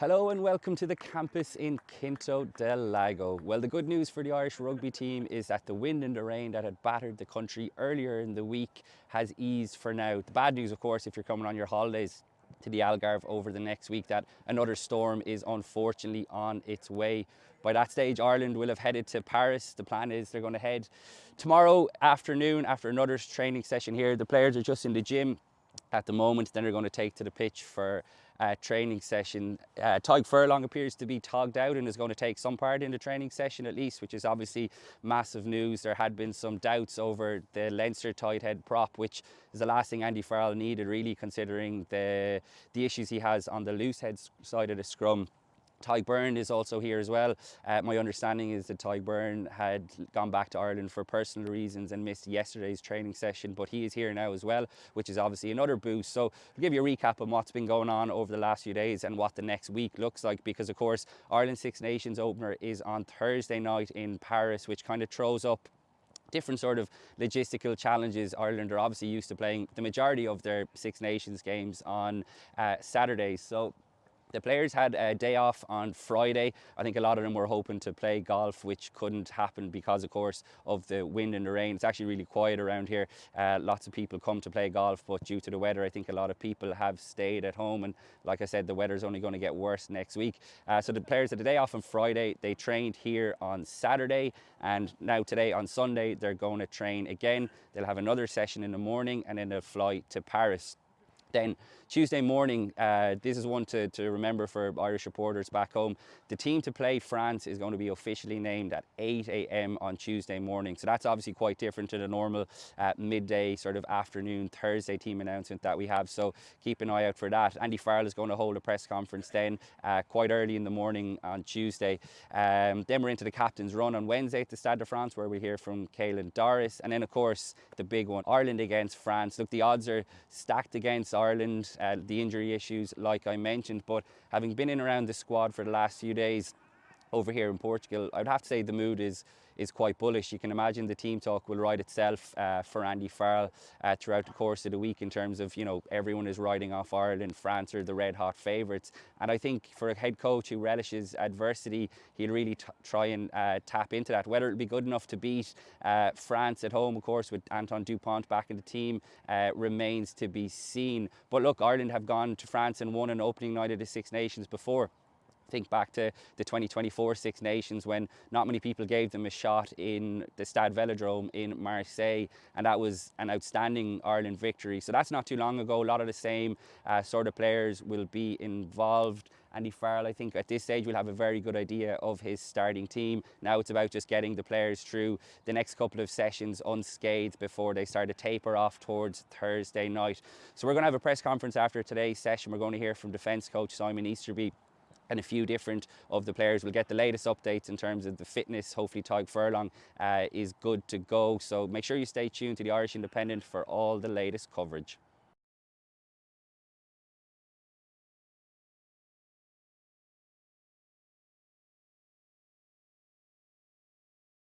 Hello and welcome to the campus in Quinta del Lago. Well, the good news for the Irish rugby team is that the wind and the rain that had battered the country earlier in the week has eased for now. The bad news, of course, if you're coming on your holidays to the Algarve over the next week, that another storm is unfortunately on its way. By that stage, Ireland will have headed to Paris. The plan is they're going to head tomorrow afternoon after another training session here. The players are just in the gym at the moment. Then they're going to take to the pitch for a training session. Tadhg Furlong appears to be togged out and is going to take some part in the training session at least, which is obviously massive news. There had been some doubts over the Leinster tight head prop, which is the last thing Andy Farrell needed, really, considering the issues he has on the loose head side of the scrum. Tadhg Byrne is also here as well. My understanding is that Tadhg Byrne had gone back to Ireland for personal reasons and missed yesterday's training session, but he is here now as well, which is obviously another boost. So I'll give you a recap on what's been going on over the last few days and what the next week looks like, because of course Ireland's Six Nations opener is on Thursday night in Paris, which kind of throws up different sort of logistical challenges. Ireland are obviously used to playing the majority of their Six Nations games on Saturdays. So the players had a day off on Friday. I think a lot of them were hoping to play golf, which couldn't happen because, of course, of the wind and the rain. It's actually really quiet around here. Lots of people come to play golf, but due to the weather, I think a lot of people have stayed at home. And like I said, the weather's only going to get worse next week. So the players had a day off on Friday. They trained here on Saturday. And now today on Sunday, they're going to train again. They'll have another session in the morning and then they'll fly to Paris. Then Tuesday morning, this is one to remember for Irish reporters back home. The team to play France is going to be officially named at 8 a.m. on Tuesday morning. So that's obviously quite different to the normal midday sort of afternoon Thursday team announcement that we have. So keep an eye out for that. Andy Farrell is going to hold a press conference then quite early in the morning on Tuesday. Then we're into the captain's run on Wednesday at the Stade de France, where we hear from Caelan Doris. And then, of course, the big one, Ireland against France. Look, the odds are stacked against Ireland, the injury issues like I mentioned, but having been in around the squad for the last few days over here in Portugal, I'd have to say the mood is quite bullish. You can imagine the team talk will write itself for Andy Farrell throughout the course of the week, in terms of, you know, everyone is writing off Ireland. France are the red hot favourites, and I think for a head coach who relishes adversity, he'll really try and tap into that. Whether it'll be good enough to beat France at home, of course, with Antoine Dupont back in the team, remains to be seen. But look, Ireland have gone to France and won an opening night of the Six Nations before. Think back to the 2024 Six Nations, when not many people gave them a shot in the Stade Velodrome in Marseille, and that was an outstanding Ireland victory. So that's not too long ago. A lot of the same sort of players will be involved. Andy Farrell, I think at this stage, will have a very good idea of his starting team. Now it's about just getting the players through the next couple of sessions unscathed before they start to taper off towards Thursday night. So we're going to have a press conference after today's session. We're going to hear from defence coach Simon Easterby and a few different of the players. We'll get the latest updates in terms of the fitness. Hopefully Tadhg Furlong is good to go. So make sure you stay tuned to the Irish Independent for all the latest coverage.